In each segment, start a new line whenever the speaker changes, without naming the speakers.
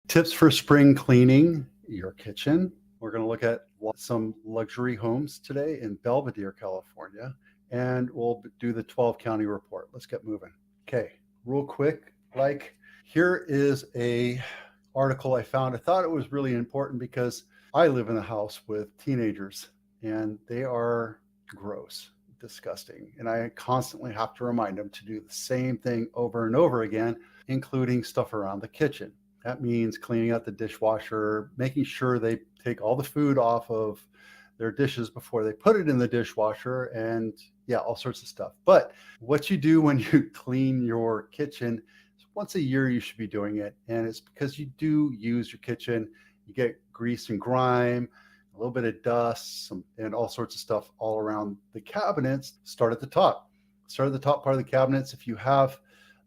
Tips for spring cleaning your kitchen. We're going to look at some luxury homes today in Belvedere, California, and we'll do the 12 county report. Let's get moving. Okay, real quick, here is a article I found. I thought it was really important because I live in a house with teenagers and they are gross, disgusting. And I constantly have to remind them to do the same thing over and over again, including stuff around the kitchen. That means cleaning out the dishwasher, making sure they take all the food off of their dishes before they put it in the dishwasher, and yeah, all sorts of stuff. But what you do when you clean your kitchen, once a year you should be doing it. And it's because you do use your kitchen. You get grease and grime, a little bit of dust, and all sorts of stuff all around the cabinets. Start at the top. Start at the top part of the cabinets. If you have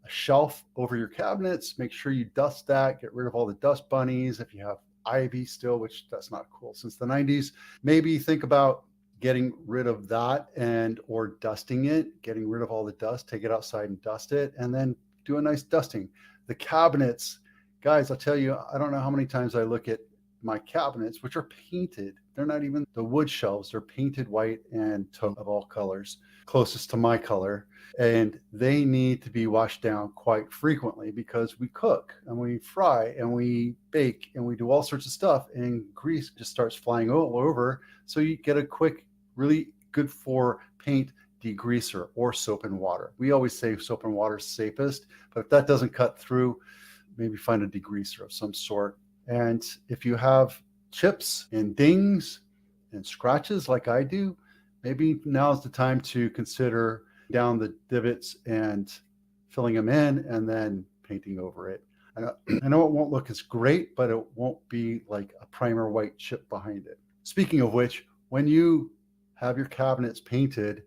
a shelf over your cabinets, make sure you dust that, get rid of all the dust bunnies. If you have ivy still, which that's not cool since the 90s, maybe think about getting rid of that and or dusting it, getting rid of all the dust, take it outside and dust it, and then do a nice dusting. The cabinets, guys, I'll tell you, I don't know how many times I look at my cabinets, which are painted. They're not even the wood shelves. They're painted white and taupe of all colors, closest to my color. And they need to be washed down quite frequently because we cook and we fry and we bake and we do all sorts of stuff, and grease just starts flying all over. So you get a quick, really good for paint degreaser or soap and water. We always say soap and water is safest, but if that doesn't cut through, maybe find a degreaser of some sort. And if you have chips and dings and scratches like I do, maybe now's the time to consider down the divots and filling them in and then painting over it. I know it won't look as great, but it won't be like a primer white chip behind it. Speaking of which, when you have your cabinets painted,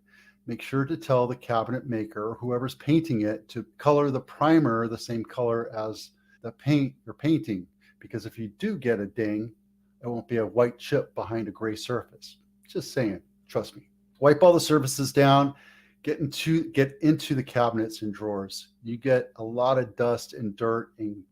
make sure to tell the cabinet maker or whoever's painting it to color the primer the same color as the paint you're painting. Because if you do get a ding, it won't be a white chip behind a gray surface. Just saying, trust me. Wipe all the surfaces down, get into the cabinets and drawers. You get a lot of dust and dirt and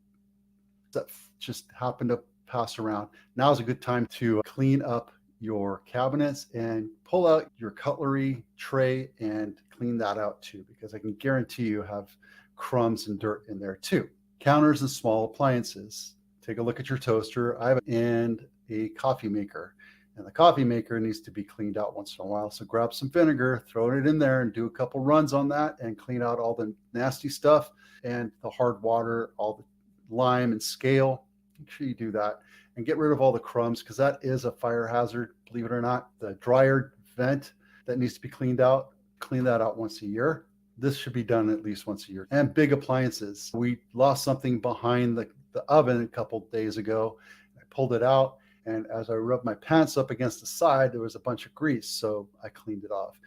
that just happen to pass around. Now's a good time to clean up your cabinets and pull out your cutlery tray and clean that out too, because I can guarantee you have crumbs and dirt in there too. Counters and small appliances. Take a look at your toaster. And a coffee maker. And the coffee maker needs to be cleaned out once in a while. So grab some vinegar, throw it in there, and do a couple runs on that and clean out all the nasty stuff and the hard water, all the lime and scale. Make sure you do that and get rid of all the crumbs, because that is a fire hazard, believe it or not. The dryer vent that needs to be cleaned out, clean that out once a year. This should be done at least once a year. And big appliances. We lost something behind the oven a couple days ago. I pulled it out, and as I rubbed my pants up against the side, there was a bunch of grease, so I cleaned it off.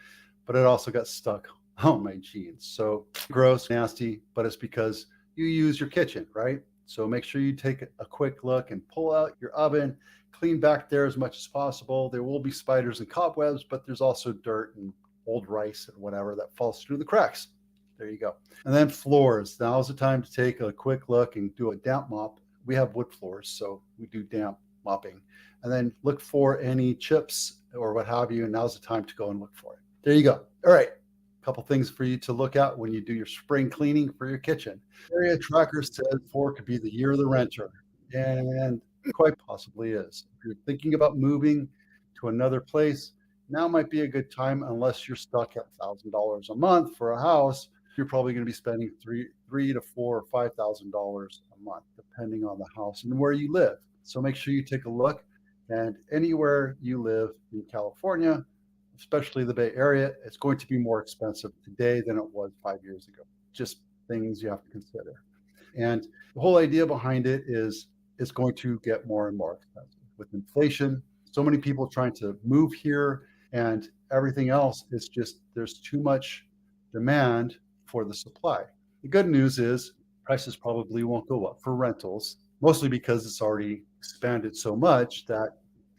But it also got stuck on my jeans. So gross, nasty, but it's because you use your kitchen, right? So make sure you take a quick look and pull out your oven, clean back there as much as possible. There will be spiders and cobwebs, but there's also dirt and old rice and whatever that falls through the cracks. There you go. And then floors. Now's the time to take a quick look and do a damp mop. We have wood floors, so we do damp mopping. And then look for any chips or what have you, and now's the time to go and look for it. There you go. All right. A couple things for you to look at when you do your spring cleaning for your kitchen. Area Tracker said 4 could be the year of the renter, and quite possibly is. If you're thinking about moving to another place, now might be a good time, unless you're stuck at $1,000 a month for a house. You're probably going to be spending $3,000 to $4,000 or $5,000 a month, depending on the house and where you live. So make sure you take a look. And anywhere you live in California, especially the Bay Area, it's going to be more expensive today than it was 5 years ago. Just things you have to consider. And the whole idea behind it is it's going to get more and more expensive. With inflation, so many people trying to move here, and everything else is just, there's too much demand for the supply. The good news is prices probably won't go up for rentals, mostly because it's already expanded so much that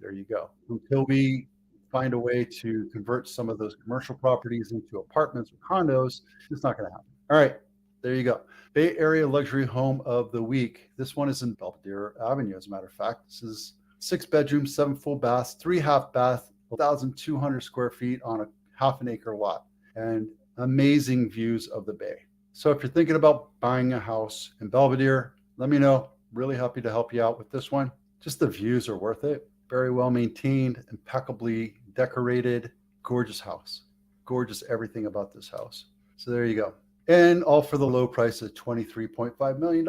there you go. Until we find a way to convert some of those commercial properties into apartments or condos, it's not going to happen. All right, There you go. Bay Area luxury home of the week. This one is in Belvedere Avenue, as a matter of fact. This is 6 bedrooms, 7 full baths, 3 half bath, 1,200 square feet on a half an acre lot, and amazing views of the bay. So if you're thinking about buying a house in Belvedere, let me know. Really happy to help you out with this one. Just the views are worth it. Very well maintained, impeccably decorated, gorgeous house. Gorgeous everything about this house. So there you go. And all for the low price of $23.5 million.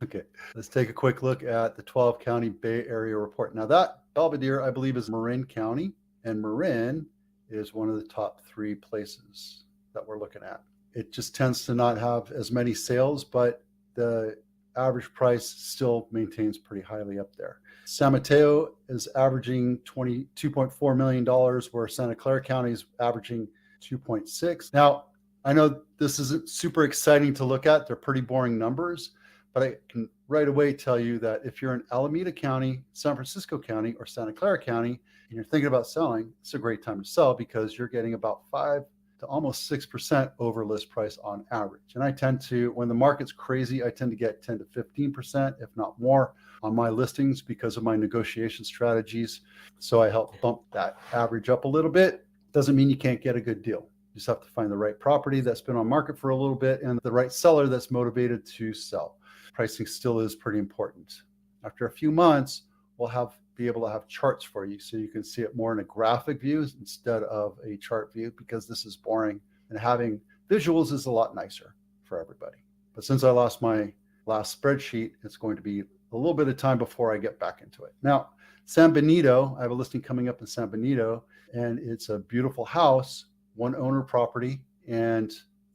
Okay, let's take a quick look at the 12 County Bay Area report. Now that Belvedere, I believe, is Marin County, and Marin is one of the top 3 places that we're looking at. It just tends to not have as many sales, but the average price still maintains pretty highly up there. San Mateo is averaging $22.4 million, where Santa Clara County is averaging 2.6. Now, I know this isn't super exciting to look at. They're pretty boring numbers, but I can right away tell you that if you're in Alameda County, San Francisco County, or Santa Clara County, and you're thinking about selling, it's a great time to sell because you're getting about 5 to almost 6% over list price on average. And I tend to, when the market's crazy, I tend to get 10 to 15%, if not more, on my listings because of my negotiation strategies. So I help bump that average up a little bit. Doesn't mean you can't get a good deal. You just have to find the right property that's been on market for a little bit and the right seller that's motivated to sell. Pricing still is pretty important. After a few months, we'll be able to have charts for you so you can see it more in a graphic view instead of a chart view, because this is boring and having visuals is a lot nicer for everybody. But since I lost my last spreadsheet, it's going to be a little bit of time before I get back into it. Now, San Benito, I have a listing coming up in San Benito, and it's a beautiful house, 1 owner property, and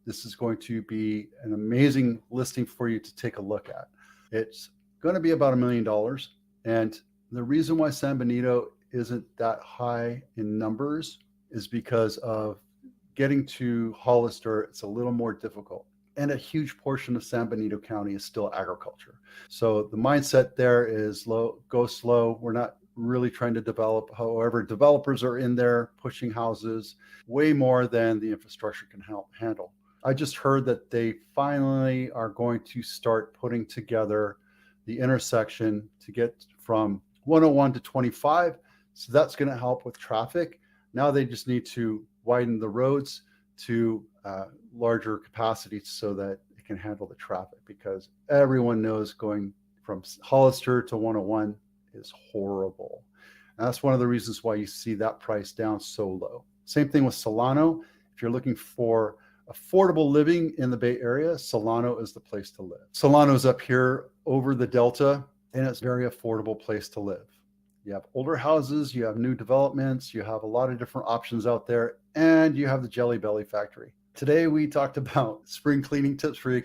this is going to be an amazing listing for you to take a look at. It's going to be about $1 million. And the reason why San Benito isn't that high in numbers is because of getting to Hollister. It's a little more difficult. And a huge portion of San Benito County is still agriculture. So the mindset there is go slow. We're not really trying to develop. However, developers are in there pushing houses way more than the infrastructure can help handle. I just heard that they finally are going to start putting together the intersection to get from 101 to 25. So that's going to help with traffic. Now they just need to widen the roads to larger capacities so that it can handle the traffic, because everyone knows going from Hollister to 101 is horrible. And that's one of the reasons why you see that price down so low. Same thing with Solano. If you're looking for affordable living in the Bay Area, Solano is the place to live. Solano is up here over the Delta, and it's a very affordable place to live. You have older houses, you have new developments, you have a lot of different options out there, and you have the Jelly Belly factory. Today, we talked about spring cleaning tips for your